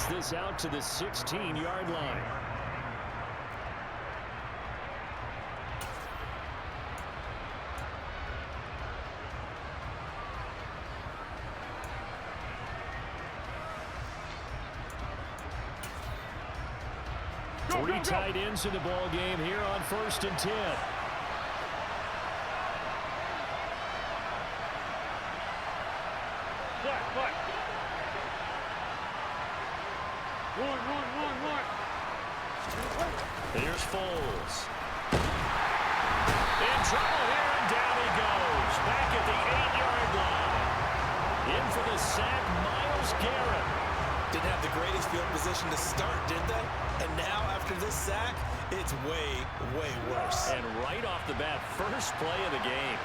gets this out to the 16-yard line. Three tight ends in the ball game here on 1st and 10. Here's Foles. In trouble here, and down he goes. Back at the 8-yard line. In for the sack, Myles Garrett. Didn't have the greatest field position to start, did they? And now, after this sack, it's way, way worse. And right off the bat, first play of the game.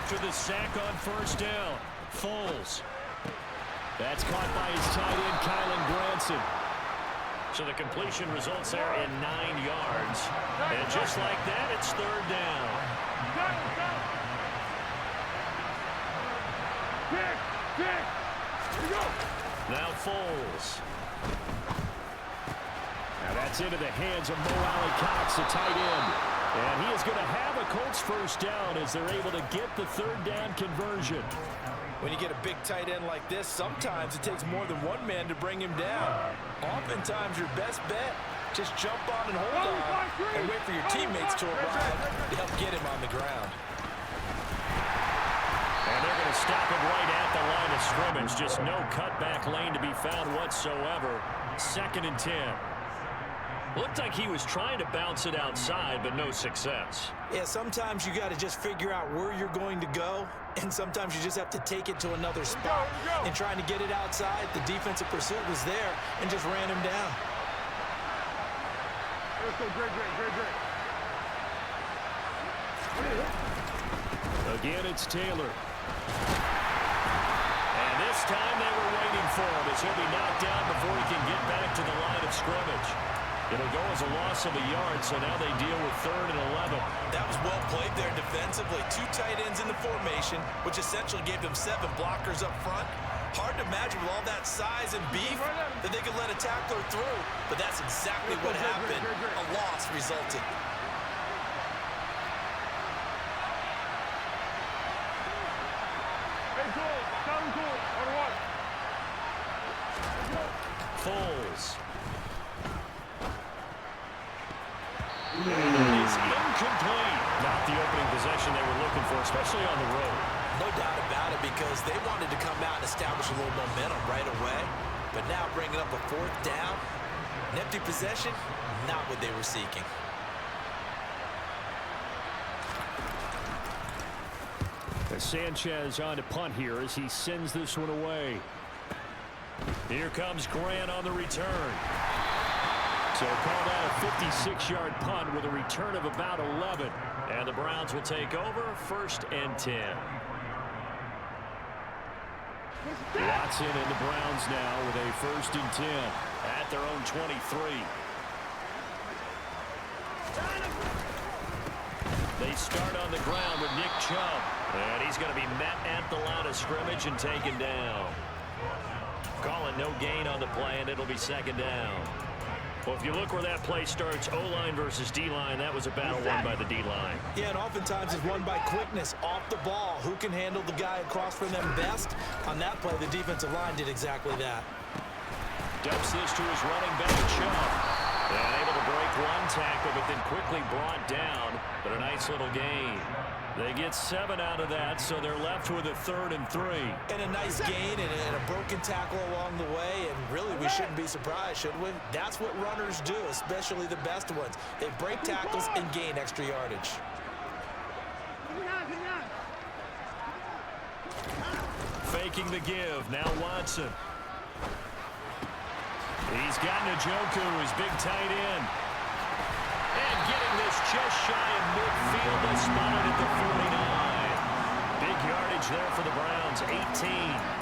After the sack on 1st down, Foles. That's caught by his tight end, Kylen Granson. So the completion results there in 9 yards. And just like that, it's 3rd down. Now Foles. Now that's into the hands of Mo Alley-Cox, the tight end. And he is going to have a Colts 1st down as they're able to get the 3rd down conversion. When you get a big tight end like this, sometimes it takes more than one man to bring him down. Oftentimes, your best bet, just jump on and hold on and wait for your teammates to arrive to help get him on the ground. And they're going to stop him right at the line of scrimmage. Just no cutback lane to be found whatsoever. 2nd and 10. Looked like he was trying to bounce it outside, but no success. Yeah, sometimes you got to just figure out where you're going to go, and sometimes you just have to take it to another spot. And trying to get it outside, the defensive pursuit was there and just ran him down. Again, it's Taylor. And this time they were waiting for him as he'll be knocked down before he can get back to the line of scrimmage. It'll go as a loss of a yard, so now they deal with 3rd and 11. That was well played there defensively. 2 tight ends in the formation, which essentially gave them 7 blockers up front. Hard to imagine with all that size and beef that they could let a tackler through, but that's exactly what happened. A loss resulted. Foles. Is incomplete. Not the opening possession they were looking for, especially on the road. No doubt about it, because they wanted to come out and establish a little momentum right away. But now bringing up a 4th down, an empty possession, not what they were seeking. Sanchez on to punt here as he sends this one away. Here comes Grant on the return. So call that a 56-yard punt with a return of about 11. And the Browns will take over 1st and 10. Watson and the Browns now with a 1st and 10 at their own 23. They start on the ground with Nick Chubb. And he's going to be met at the line of scrimmage and taken down. Calling no gain on the play, and it'll be 2nd down. Well, if you look where that play starts, O-line versus D-line, that was a battle won by the D-line. Yeah, and oftentimes it's won by quickness off the ball. Who can handle the guy across from them best? On that play, the defensive line did exactly that. Dumps this to his running back, Chubb. And able to break one tackle, but then quickly brought down. But a nice little gain. They get 7 out of that, so they're left with a 3rd and 3. And a nice gain and a broken tackle along the way. And really, we shouldn't be surprised, should we? That's what runners do, especially the best ones. They break tackles and gain extra yardage. Faking the give. Now Watson. He's got Njoku, his big tight end. And getting this just shy of midfield. They spotted at the 49. Big yardage there for the Browns, 18.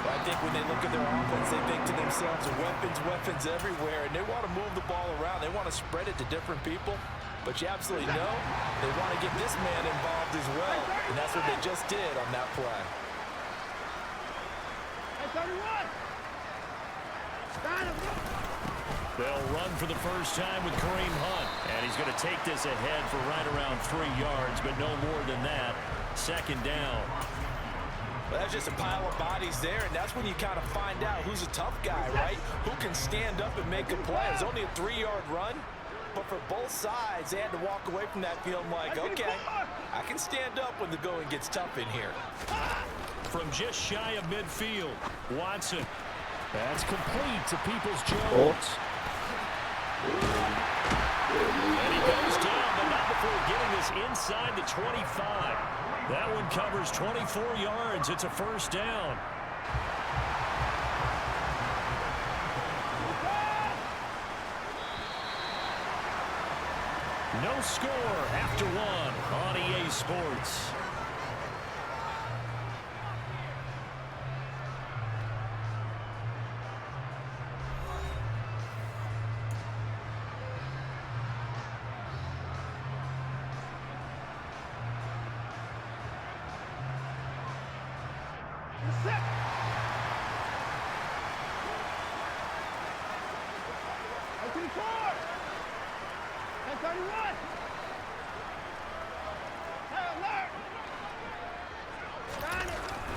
Well, I think when they look at their offense, they think to themselves, weapons everywhere, and they want to move the ball around. They want to spread it to different people. but you absolutely know they want to get this man involved as well, and that's what they just did on that play. They'll run for the first time with Kareem Hunt, and he's going to take this ahead for right around 3 yards, but no more than that. Second down. Well, that's just a pile of bodies there, and that's when you kind of find out who's a tough guy, right? Who can stand up and make a play. It's only a 3-yard run, but for both sides, they had to walk away from that feeling like, okay, I can stand up when the going gets tough in here. From just shy of midfield, Watson. That's complete to Peoples-Jones. And he goes down, but not before getting this inside the 25. That one covers 24 yards. It's a first down. No score after one on EA Sports.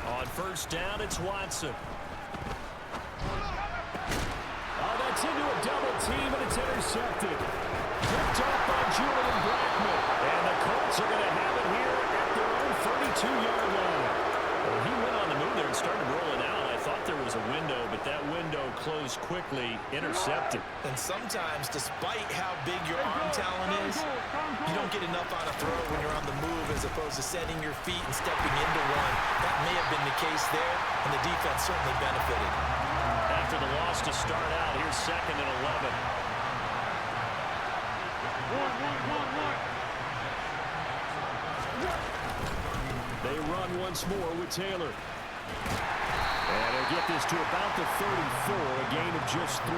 On first down, it's Watson. Oh, that's into a double team, and it's intercepted. Picked off by Julian Blackman. And the Colts are going to have it here at their own 32-yard line. Well, he went on the move there and started rolling out. I thought there was a window, but that window closed quickly, intercepted. And sometimes, despite how big your arm talent is, you don't get enough on a throw when you're on the move as opposed to setting your feet and stepping into one. That may have been the case there, and the defense certainly benefited. After the loss to start out, here's 2nd and 11. They run once more with Taylor. And they'll get this to about the 34, a gain of just 3.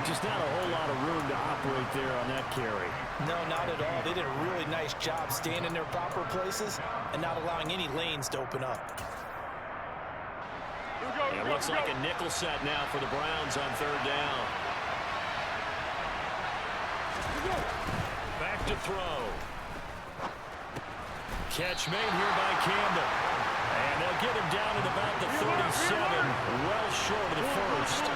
Just not a whole lot of room to operate there on that carry. No, not at all. They did a really nice job staying in their proper places and not allowing any lanes to open up. It looks like a nickel set now for the Browns on 3rd down. Back to throw. Catch made here by Campbell. And they'll get him down at about the 37, well short of the first.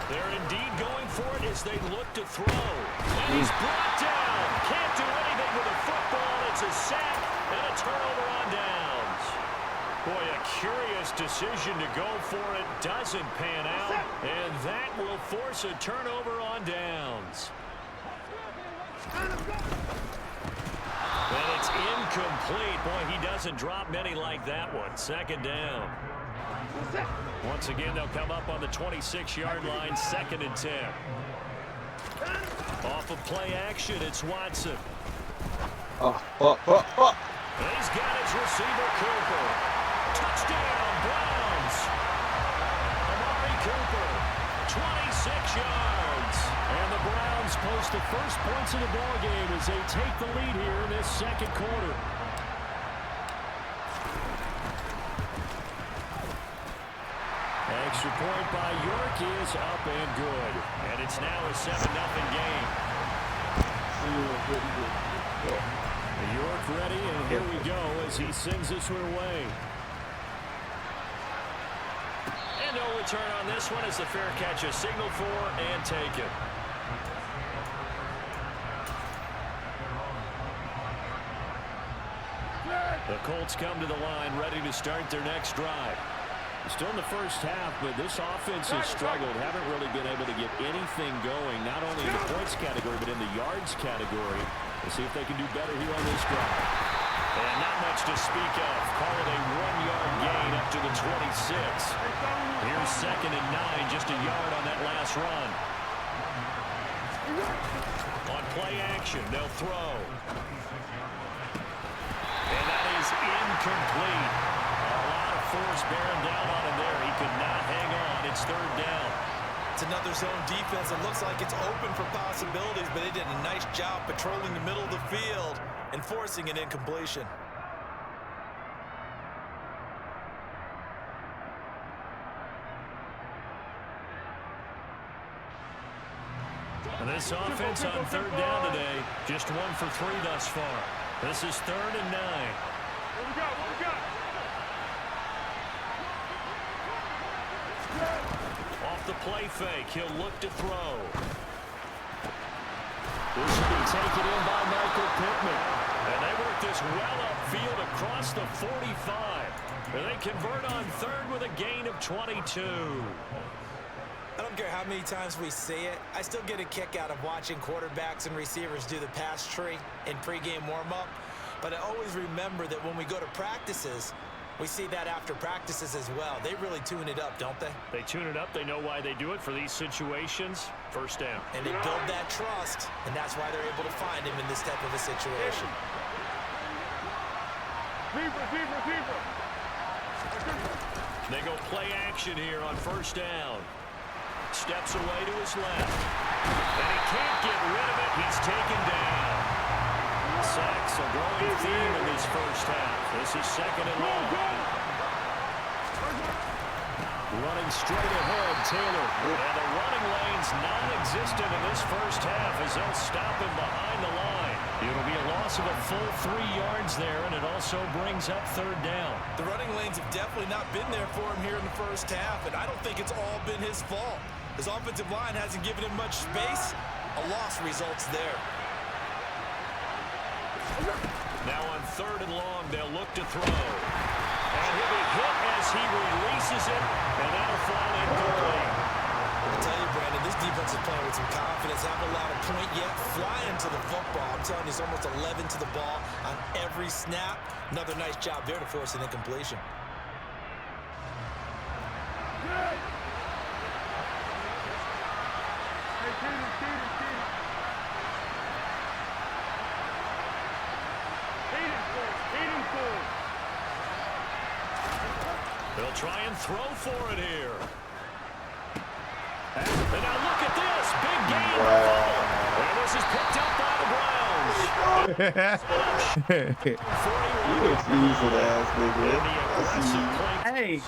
They're indeed going for it as they look to throw. And he's brought down. Can't do anything with a football. It's a sack and a turnover on downs. Boy, a curious decision to go for it. Doesn't pan out. And that will force a turnover on downs. And it's incomplete. Boy, he doesn't drop many like that one. 2nd down. Once again, they'll come up on the 26-yard line, 2nd and 10. Off of play action, it's Watson. He's got his receiver, Cooper. Touchdown, Browns. Amari Cooper, 26 yards. And the Browns post the first points of the ballgame as they take the lead here in this 2nd quarter. Extra point by York is up and good. And it's now a 7-0 game. York ready, and here we go as he sends this one away. And no return on this one as the fair catch is signaled for and taken. The Colts come to the line ready to start their next drive. Still in the first half, but this offense has struggled. Haven't really been able to get anything going, not only in the points category, but in the yards category. We'll see if they can do better here on this drive. And not much to speak of. Call it a 1-yard gain up to the 26. Here's 2nd and 9, just a yard on that last run. On play action, they'll throw. And that is incomplete. A lot of force bearing down on him there. He could not hang on. It's 3rd down. It's another zone defense. It looks like it's open for possibilities, but they did a nice job patrolling the middle of the field and forcing an incompletion. And this offense on third down today, just 1 for 3 thus far. This is 3rd and 9. What we got? Off the play fake, he'll look to throw. This will be taken in by Michael Pittman. And they work this well upfield across the 45. And they convert on 3rd with a gain of 22. I don't care how many times we see it. I still get a kick out of watching quarterbacks and receivers do the pass tree in pregame warm-up. But I always remember that when we go to practices, we see that after practices as well. They really tune it up, don't they? They tune it up. They know why they do it for these situations. First down. And they build that trust, and that's why they're able to find him in this type of a situation. Receiver. They go play action here on first down. Steps away to his left. And he can't get rid of it. He's taken down. Sacks a growing theme in this first half. This is 2nd and long. Running straight ahead, Taylor. And the running lane's non-existent in this first half as they'll stop him behind the line. It'll be a loss of a full 3 yards there, and it also brings up 3rd down. The running lanes have definitely not been there for him here in the first half, and I don't think it's all been his fault. His offensive line hasn't given him much space. A loss results there. Now on 3rd and long, they'll look to throw. And he'll be hit as he releases it, and that'll fall incomplete. I tell you, Brandon, this defense is playing with some confidence. Haven't allowed a point yet. Flying to the football. I'm telling you, he's almost 11 to the ball on every snap. Another nice job there to force an incompletion. They'll try and throw for it here. And now look at this. Big gain. And this is picked up by the Browns. Hey,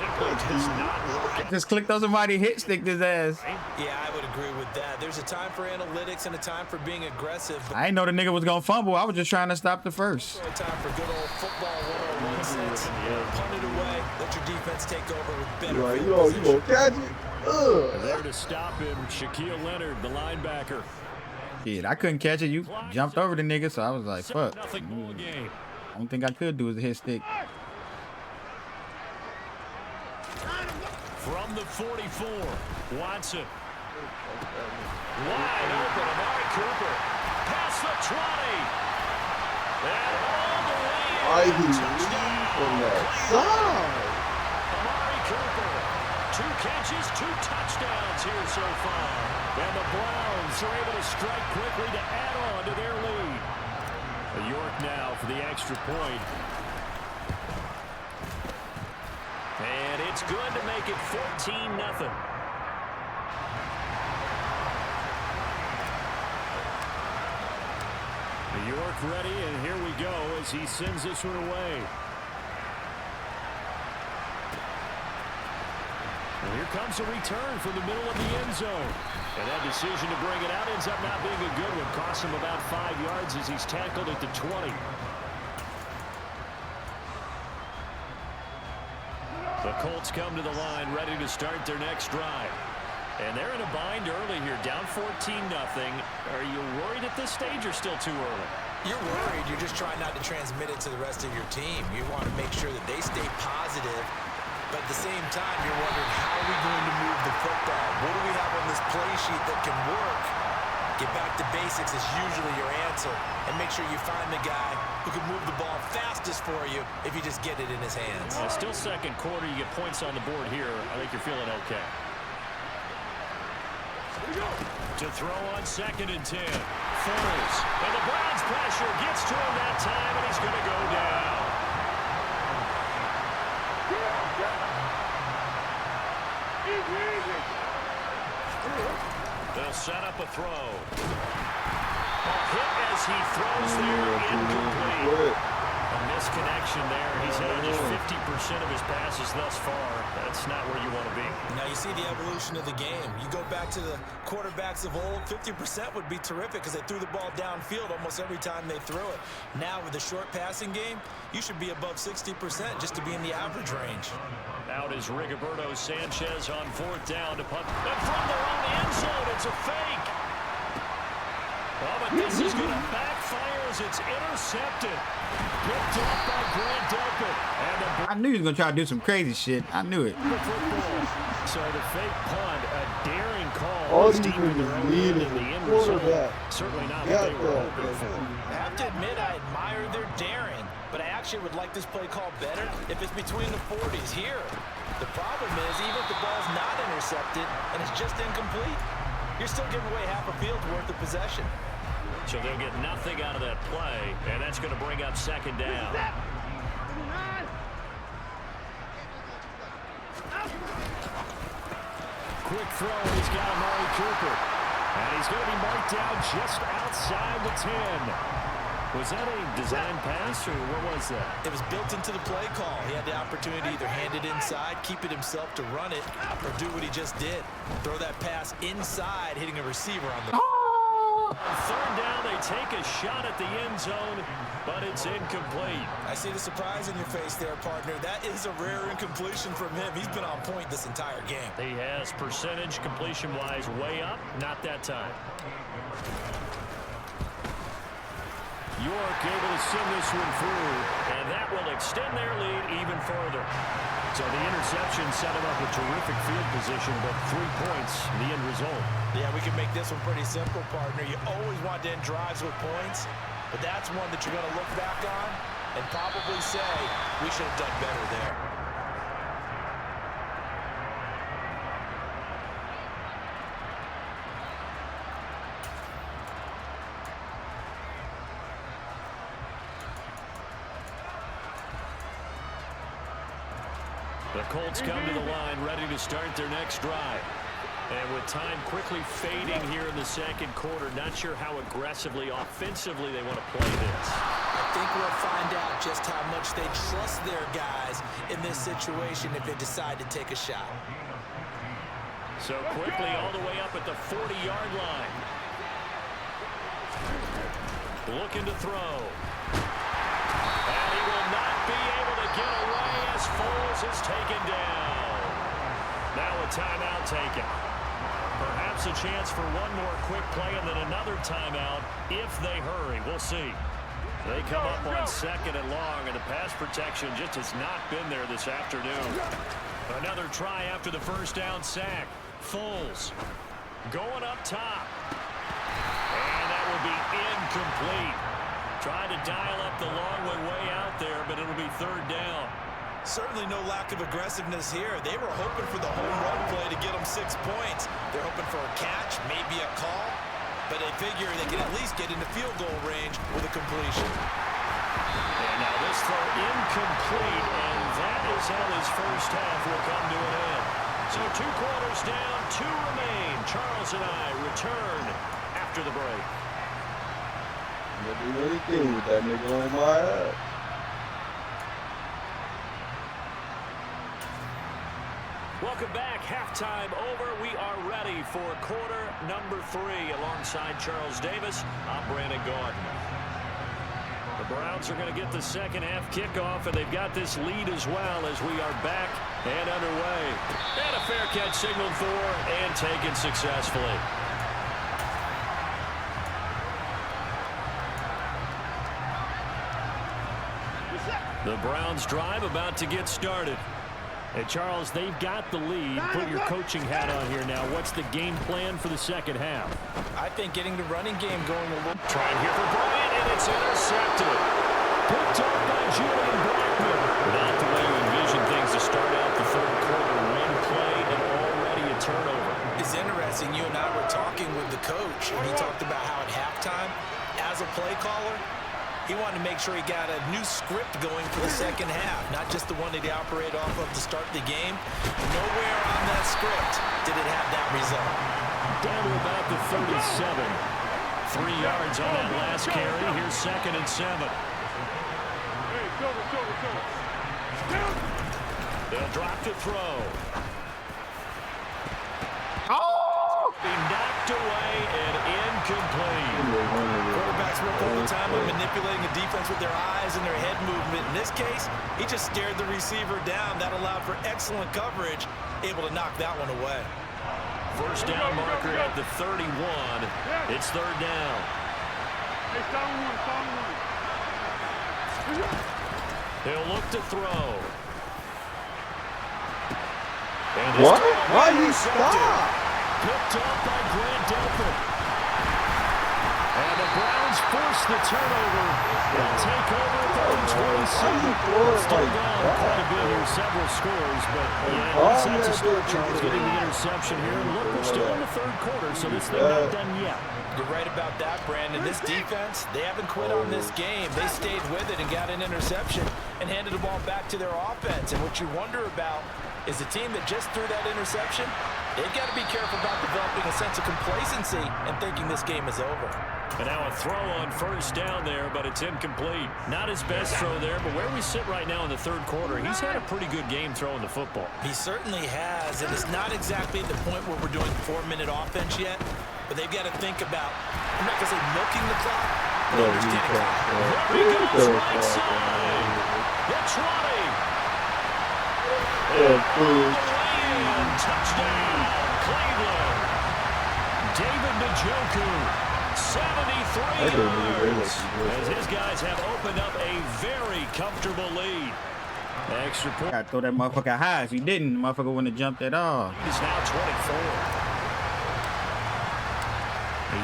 just clicked on somebody, hit stick his ass. Yeah, I would agree with that. There's a time for analytics and a time for being aggressive. I didn't know the nigga was gonna fumble. I was just trying to stop the first. A time for good old football 101 sense. Punt it away. Let your defense take over with better field position. You gonna catch it? There to stop him, Shaquille Leonard, the linebacker. Shit, I couldn't catch it. You jumped over the nigga, so I was like, fuck. Nothing ball game. Only thing I could do is a hit stick. From the 44, Watson. Wide open, Amari Cooper. Past the 20. And all the way in. Touchdown. From that side. Amari Cooper. 2 catches, 2 touchdowns here so far. And the Browns are able to strike quickly to add on to their lead. York now for the extra point. And it's good to make it 14-0. York ready, and here we go as he sends this one away. And here comes a return from the middle of the end zone. And that decision to bring it out ends up not being a good one. Costs him about 5 yards as he's tackled at the 20. The Colts come to the line ready to start their next drive. And they're in a bind early here, down 14-0. Are you worried at this stage or still too early? You're worried. You're just trying not to transmit it to the rest of your team. You want to make sure that they stay positive. But at the same time, you're wondering, how are we going to move the football? What do we have on this play sheet that can work? Get back to basics is usually your answer. And make sure you find the guy who can move the ball fastest for you if you just get it in his hands. Still second quarter. You get points on the board here. I think you're feeling okay. To throw on 2nd and 10. Foles. And the Browns pressure gets to him that time, and he's going to go down. throw. A hit as he throws there, incomplete. A misconnection there. He's hit on just 50% of his passes thus far. That's not where you want to be. Now you see the evolution of the game. You go back to the quarterbacks of old, 50% would be terrific because they threw the ball downfield almost every time they threw it. Now with the short passing game, you should be above 60% just to be in the average range. Out is Rigoberto Sanchez on 4th down to punt. And from their own end zone, it's a fake. Oh, but this is going to backfire as it's intercepted. Picked up by Grant Delpit. And I knew he was gonna try to do some crazy shit. I knew it. so the fake punt, a daring call. All Deep these in their own need end is in the end quarterback. result. Certainly not what they were hoping for. I have to admit, I admire their daring, but I actually would like this play call better if it's between the 40s here. The problem is, even if the ball's not intercepted and it's just incomplete, you're still giving away half a field's worth of possession. So they'll get nothing out of that play, and that's going to bring up 2nd down. Quick throw, and he's got Amari Cooper. And he's going to be marked down just outside the 10. Was that a design pass, or what was that? It was built into the play call. He had the opportunity to either hand it inside, keep it himself to run it, or do what he just did. Throw that pass inside, hitting a receiver on the... On 3rd down, they take a shot at the end zone, but it's incomplete. I see the surprise in your face there, partner. That is a rare incompletion from him. He's been on point this entire game. He has percentage completion-wise way up, not that time. York able to send this one through, and that will extend their lead even further. So the interception set him up a terrific field position, but 3 points, the end result. Yeah, we can make this one pretty simple, partner. You always want to end drives with points, but that's one that you're going to look back on and probably say, we should have done better there. The Colts come to the line, ready to start their next drive. And with time quickly fading here in the 2nd quarter, not sure how aggressively, offensively they want to play this. I think we'll find out just how much they trust their guys in this situation if they decide to take a shot. So quickly all the way up at the 40-yard line. Looking to throw. And he will not be able to get away as Foles is taken down. Now a timeout taken. Perhaps a chance for one more quick play and then another timeout if they hurry. We'll see. They come up on 2nd and long, and the pass protection just has not been there this afternoon. Another try after the 1st down sack. Foles going up top. And that will be incomplete. Trying to dial up the long way out there, but it'll be 3rd down. Certainly no lack of aggressiveness here. They were hoping for the home run play to get them 6 points. They're hoping for a catch, maybe a call, but they figure they can at least get into field goal range with a completion. And now this throw incomplete, and that is how this 1st half will come to an end. So 2 quarters down, 2 remain. Charles and I return after the break. Gonna do anything with that nigga on my ass. Welcome back. Halftime over. We are ready for quarter number 3. Alongside Charles Davis, I'm Brandon Gordon. The Browns are going to get the 2nd half kickoff, and they've got this lead as well as we are back and underway. And a fair catch signaled for and taken successfully. The Browns drive about to get started. Hey, Charles, they've got the lead. Put your coaching hat on here now. What's the game plan for the 2nd half? I think getting the running game going a little... Trying here for Bryant, and it's intercepted. Picked up by Julian Blackman. Not the way you envision things to start out the 3rd quarter. One play and already a turnover. It's interesting. You and I were talking with the coach, and he talked about how at halftime, as a play caller, he wanted to make sure he got a new script going for the 2nd half, not just the one that he operated off of to start the game. Nowhere on that script did it have that result. down to about the 37. 3 yards on that last carry. Here's 2nd and 7. Hey, shoulder. They'll drop to throw. Oh! Be knocked away and incomplete. Quarterbacks work all the time on manipulating the defense with their eyes and their head movement. In this case, he just stared the receiver down. That allowed for excellent coverage, able to knock that one away. First down marker at the 31. It's 3rd down. Hey, stop one. He'll look to throw. What? Why you stop? Picked up by Grant Delpit. And the Browns force the turnover. They'll take over at the 27. Still down quite a bit here, several scores, but yeah, at least that's a start. Charles getting the interception here. And look, we're still in the 3rd quarter, so this thing not done yet. You're right about that, Brandon. This defense, they haven't quit on this game. They stayed with it and got an interception and handed the ball back to their offense. And what you wonder about is the team that just threw that interception, they've got to be careful about developing a sense of complacency and thinking this game is over. And now a throw on first down there, but it's incomplete. Not his best throw there, but where we sit right now in the 3rd quarter, he's had a pretty good game throwing the football. He certainly has, and it's not exactly at the point where we're doing 4-minute offense yet, but they've got to think about, I'm not going to say milking the clock, but understanding clock. There he goes, right side. It's running. Touchdown, Cleveland. David Njoku, 73 yards. As his guys have opened up a very comfortable lead. Extra point. Gotta throw that motherfucker high. If you didn't, the motherfucker wouldn't have jumped at all. He's now 24.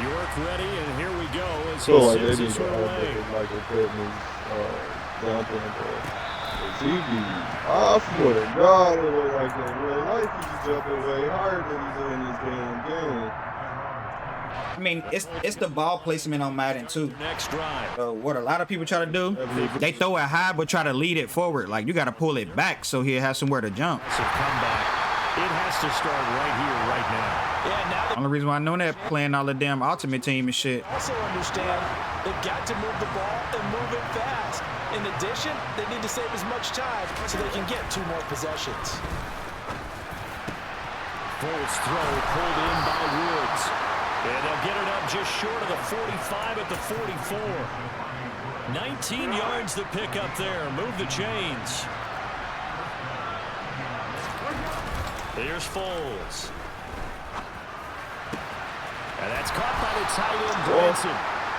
York ready, and here we go as he sends us away. I swear to God, it look like in real life he's jumping way harder than he's doing this damn game. I mean, it's the ball placement on Madden too. Next drive. What a lot of people try to do, they throw it high but try to lead it forward. Like you got to pull it back so he'll have somewhere to jump. So comeback. It has to start right here, right now. Yeah, now Only reason why I know that playing all the damn Ultimate Team and shit. also understand they've got to move the ball and move it fast. In addition, they need to save as much time so they can get 2 more possessions. Full's throw pulled in by Woods. And they'll get it up just short of the 45 at the 44. 19 yards to pick up there. Move the chains. Here's Foles. And that's caught by the tight end, Branson.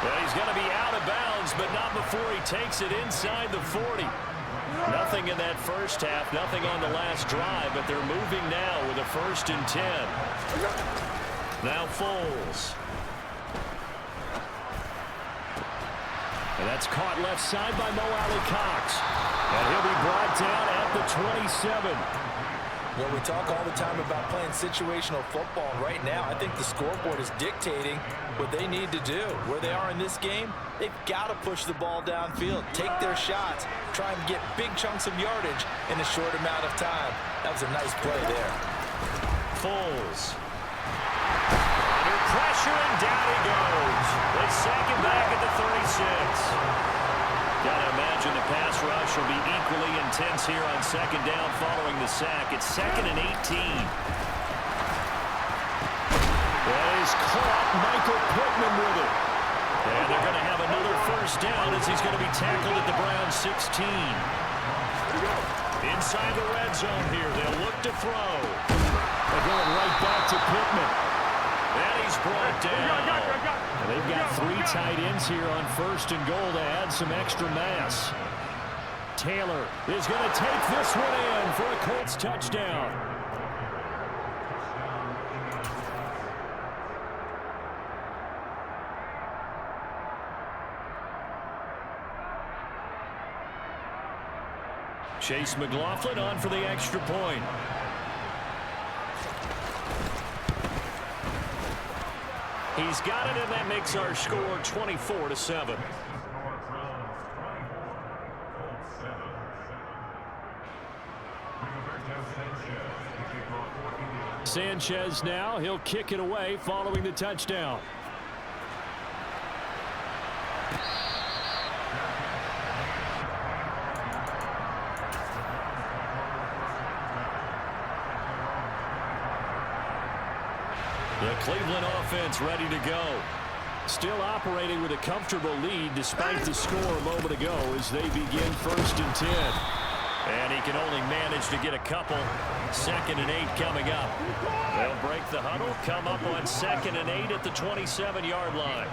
Well, he's going to be out of bounds, but not before he takes it inside the 40. Nothing in that first half, nothing on the last drive, but they're moving now with a 1st and 10. Now Foles. And that's caught left side by Mo Alley-Cox. And he'll be brought down at the 27. Well, we talk all the time about playing situational football. Right now, I think the scoreboard is dictating what they need to do. Where they are in this game, they've got to push the ball downfield, take their shots, try and get big chunks of yardage in a short amount of time. That was a nice play there. Foles. Under pressure, and down he goes. They sack him back at the 36. Gotta imagine the pass rush will be equally intense here on 2nd down following the sack. It's 2nd and 18. That is caught. Michael Pittman with it. And they're going to have another 1st down as he's going to be tackled at the Browns 16. Inside the red zone here. They'll look to throw. They're going right back to Pittman. And he's brought down. And they've got 3 tight ends here on 1st and goal to add some extra mass. Taylor is going to take this one in for a Colts touchdown. Chase McLaughlin on for the extra point. He's got it, and that makes our score 24-7. Sanchez now, he'll kick it away following the touchdown. The Cleveland offense ready to go. Still operating with a comfortable lead despite the score a moment ago as they begin 1st and 10. And he can only manage to get a couple. 2nd and 8 coming up. They'll break the huddle, come up on 2nd and 8 at the 27-yard line.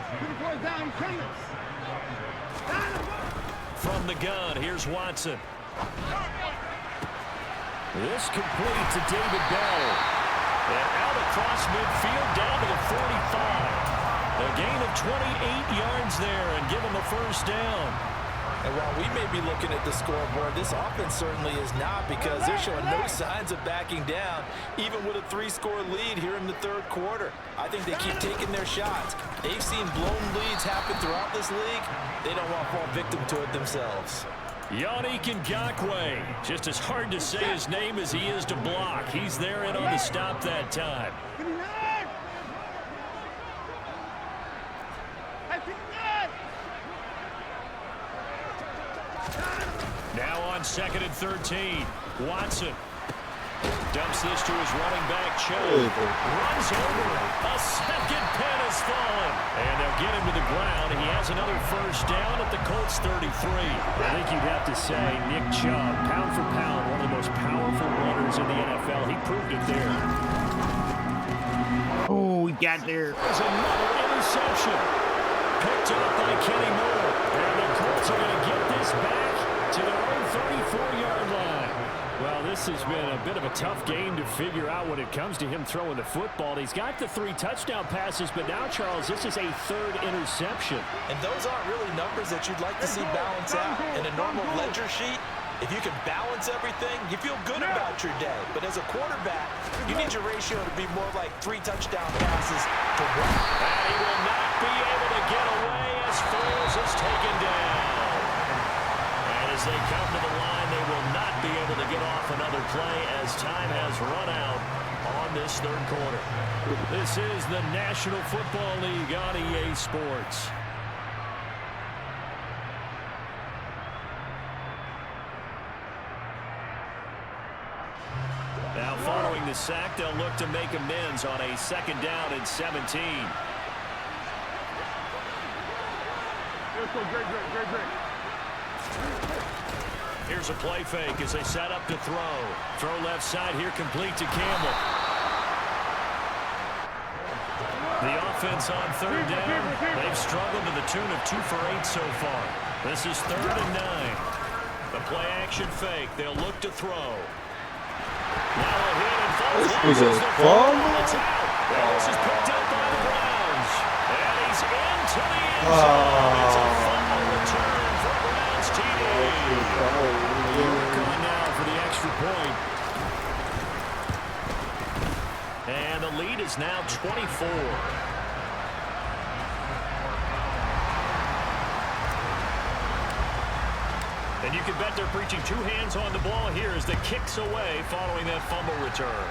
From the gun, here's Watson. This complete to David Bell. And out across midfield down to the 45. A gain of 28 yards there and give him a 1st down. And while we may be looking at the scoreboard, this offense certainly is not, because they're showing no signs of backing down, even with a 3-score lead here in the 3rd quarter. I think they keep taking their shots. They've seen blown leads happen throughout this league. They don't want to fall victim to it themselves. Yannick Ngakoue, just as hard to say his name as he is to block. He's there and on the stop that time. Now on 2nd and 13, Watson dumps this to his running back, Chedda. Runs over him. A 2nd pin has fallen. And they'll get him to the ground. He has another 1st down at the Colts 33. I think you'd have to say Nick Chubb, pound for pound, one of the most powerful runners in the NFL. He proved it there. Oh, he got there. There's another interception. Picked up by Kenny Moore. And the Colts are going to get this back to their own 34-yard line. Well, this has been a bit of a tough game to figure out when it comes to him throwing the football. He's got the 3 touchdown passes, but now, Charles, this is a 3rd interception. And those aren't really numbers that you'd like to see balance out. In a normal ledger sheet, if you can balance everything, you feel good about your day. But as a quarterback, you need your ratio to be more like 3 touchdown passes to 1. And he will not be able to get away as Foles is taken down. And as they come to the line, they will not be able to get off another play as time has run out on this 3rd quarter. This is the National Football League on EA Sports. Now following the sack, they'll look to make amends on a 2nd down and 17. Let's go, great. Here's a play fake as they set up to throw. Throw left side here, complete to Campbell. The offense on 3rd down. They've struggled to the tune of 2 for 8 so far. This is 3rd and 9. The play action fake. They'll look to throw. Now a hit and falls. This is a fumble. It's out. And this is picked up by the Browns. And he's into the end zone. It's a fumble return for Browns TD. Coming now for the extra point. And the lead is now 24. And you can bet they're preaching 2 hands on the ball here as the kick's away following that fumble return.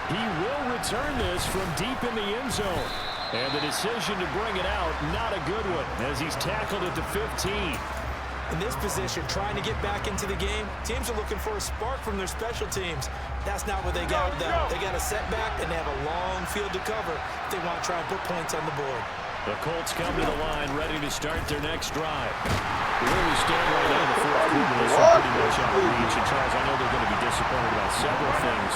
He will return this from deep in the end zone. And the decision to bring it out, not a good one, as he's tackled at the 15. In this position, trying to get back into the game, teams are looking for a spark from their special teams. That's not what they got, though. They got a setback, and they have a long field to cover if they want to try and put points on the board. The Colts come to the line, ready to start their next drive. Where we stand right now in the 4th quarter, this is pretty much out of reach. And Charles, I know they're going to be disappointed about several things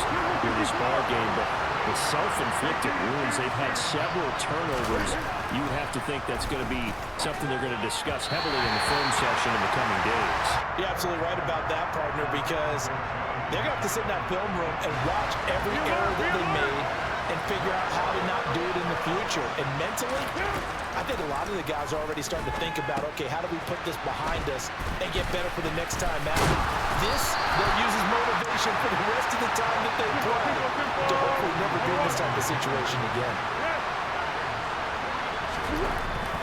in this ball game, but the self-inflicted wounds, they've had several turnovers. You would have to think that's going to be something they're going to discuss heavily in the film session in the coming days. You're absolutely right about that, partner, because they're going to have to sit in that film room and watch every error that they made and figure out how to not do it in the future. And mentally, I think a lot of the guys are already starting to think about, okay, how do we put this behind us and get better for the next time out? This, they'll use as motivation for the rest of the time that they play to hopefully never be in this type of situation again.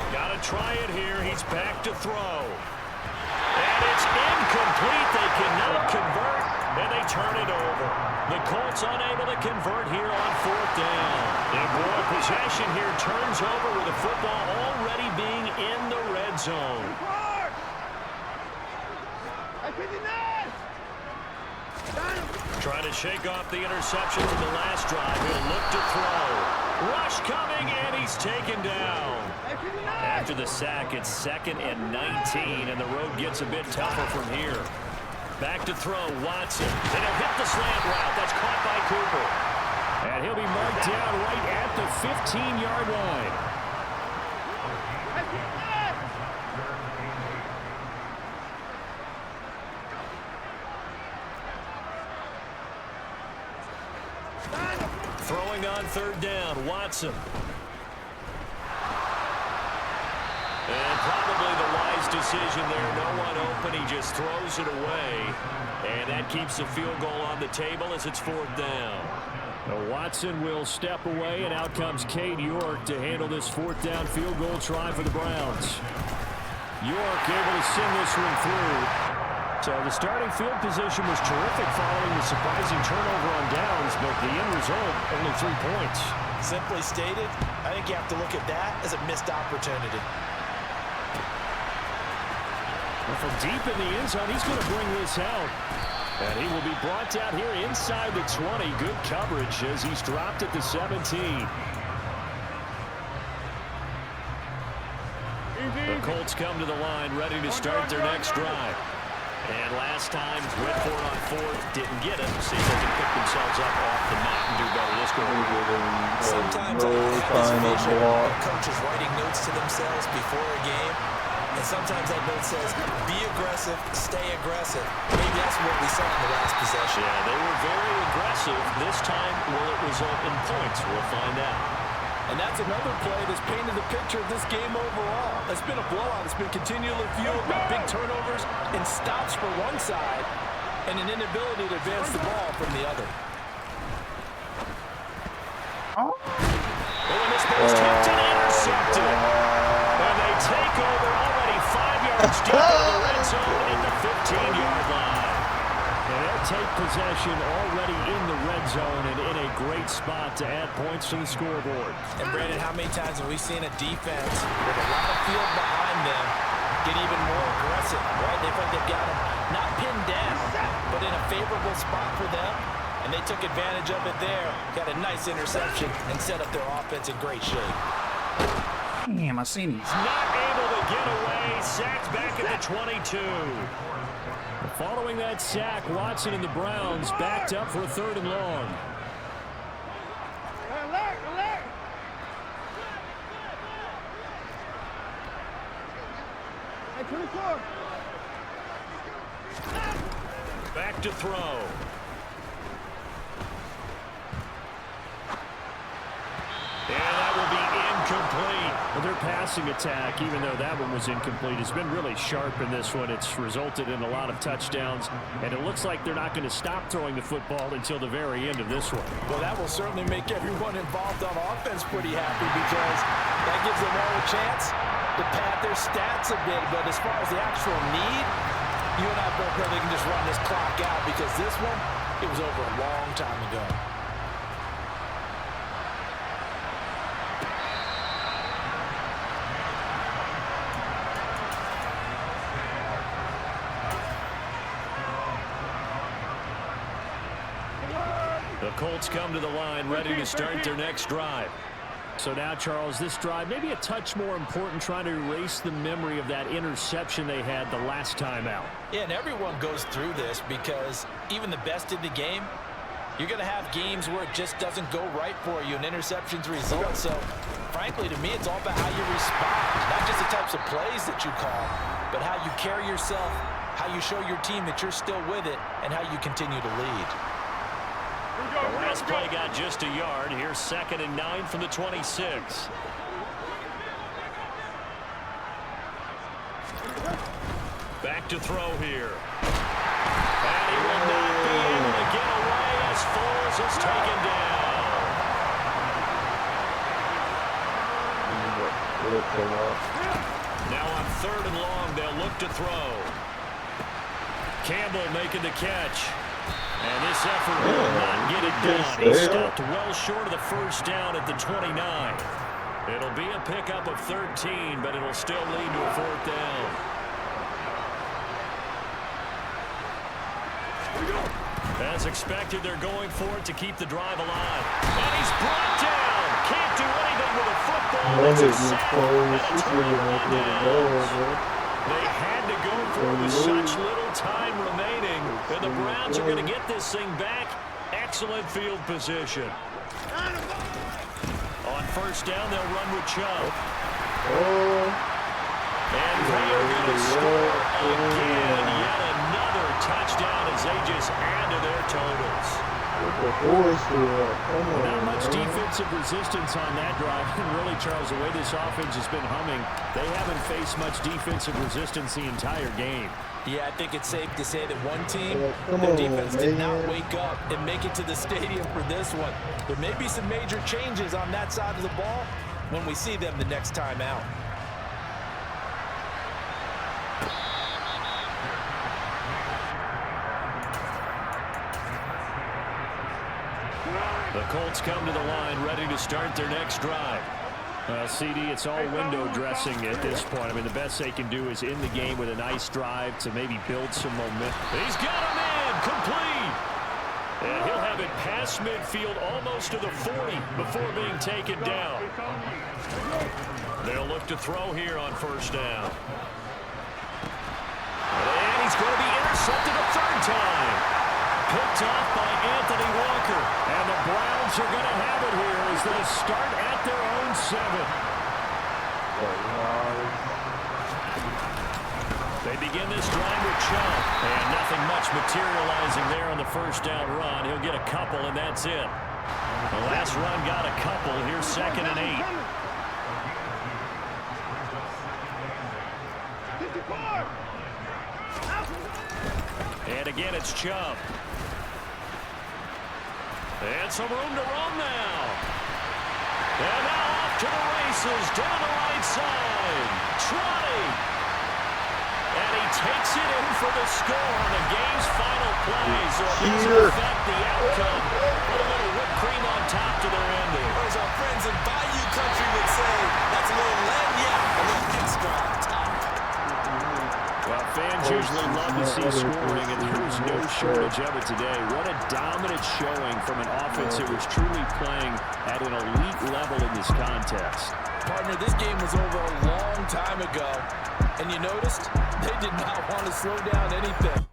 Got to try it here. He's back to throw. And it's incomplete. They cannot convert. and they turn it over. The Colts unable to convert here on 4th down. And boy, possession here turns over with the football already being in the red zone. Trying to shake off the interception from the last drive. He'll look to throw. Rush coming, and he's taken down. After the sack, it's 2nd and 19, and the road gets a bit tougher from here. Back to throw, Watson. And he'll hit the slant route. That's caught by Cooper. And he'll be marked down right at the 15-yard line. Throwing on 3rd down, Watson. And probably the wise decision there. No one open. He just throws it away. And that keeps the field goal on the table as it's 4th down. Watson will step away, and out comes Cade York to handle this 4th down field goal try for the Browns. York able to send this one through. So the starting field position was terrific following the surprising turnover on downs, but the end result, only 3 points. Simply stated, I think you have to look at that as a missed opportunity. And from deep in the end zone, he's going to bring this out. And he will be brought down here inside the 20. Good coverage as he's dropped at the 17. The Colts come to the line, ready to start their next drive. And last time, went for it on 4th, didn't get it. See if they can pick themselves up off the mat and do better this go. Sometimes I have this vision of coaches writing notes to themselves before a game. And sometimes that note says, be aggressive, stay aggressive. Maybe that's what we saw in the last possession. Yeah, they were very aggressive. This time, will it result in points? We'll find out. And that's another play that's painted the picture of this game overall. It's been a blowout. It's been continually fueled by big turnovers and stops for one side and an inability to advance the ball from the other. Oh, and this ball's tipped and intercepted. And they take over already 5 yards deep in the red zone at the 15-yard line. And they'll take possession already in the red zone and in a great spot to add points to the scoreboard. And Brandon, how many times have we seen a defense with a lot of field behind them get even more aggressive, right? They feel like they've got them not pinned down, but in a favorable spot for them. And they took advantage of it there. Got a nice interception and set up their offense in great shape. Damn, I seen these. Not able to get away. Sacked back at the 22. Following that sack, Watson and the Browns backed up for a 3rd and long. Back to throw. And that will be incomplete. Well, their passing attack, even though that one was incomplete, has been really sharp in this one. It's resulted in a lot of touchdowns, and it looks like they're not going to stop throwing the football until the very end of this one. Well, that will certainly make everyone involved on offense pretty happy because that gives them all a chance to pad their stats a bit. But as far as the actual need, you and I both know they can just run this clock out because this one, it was over a long time ago. The Colts come to the line ready to start their next drive. So now, Charles, this drive maybe a touch more important, trying to erase the memory of that interception they had the last time out. Yeah, and everyone goes through this because even the best in the game, you're going to have games where it just doesn't go right for you and interceptions result. So, frankly, to me, it's all about how you respond. Not just the types of plays that you call, but how you carry yourself, how you show your team that you're still with it, and how you continue to lead. The last play got just a yard. Here's 2nd and 9 from the 26. Back to throw here. And he will not be able to get away as Foles is taken down. Now on 3rd and long, they'll look to throw. Campbell making the catch. And this effort will not get it done. He stopped well short of the first down at the 29. It'll be a pickup of 13, but it'll still lead to a fourth down. As expected, they're going for it to keep the drive alive. And he's brought down. Can't do anything with a football. It's a sack. They had to go for it with such little time remaining. And the Browns are going to get this thing back. Excellent field position. On first down, they'll run with Chubb. And they are going to score again. Yet another touchdown as they just add to their totals. Not much defensive resistance on that drive. And really, Charles, the way this offense has been humming, they haven't faced much defensive resistance the entire game. Yeah, I think it's safe to say that one team, their defense did not wake up and make it to the stadium for this one. There may be some major changes on that side of the ball when we see them the next time out. The Colts come to the line ready to start their next drive. CD, it's all window dressing at this point. I mean, the best they can do is end the game with a nice drive to maybe build some momentum. He's got him in, complete. And he'll have it past midfield almost to the 40 before being taken down. They'll look to throw here on first down. And he's going to be intercepted a third time. Picked off by Anthony Walker. And the Browns are going to have it here as they start at their own 7. They begin this drive with Chubb. And nothing much materializing there on the first down run. He'll get a couple, and that's it. The last run got a couple. Here's 2nd and 8. And again, it's Chubb. And some room to run now. And now off to the races down the right side. Trotting. And he takes it in for the score on the game's final play. So it doesn't affect the outcome. Put a little whipped cream on top to their ending. As our friends in Bayou Country would say, that's a little lagniappe, a little extra on top. Well, fans usually love to see scoring, and there was no shortage of it today. What a dominant showing from an offense that was truly playing at an elite level in this contest. Partner, this game was over a long time ago, and you noticed they did not want to slow down anything.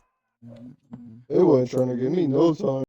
They wasn't trying to give me no time.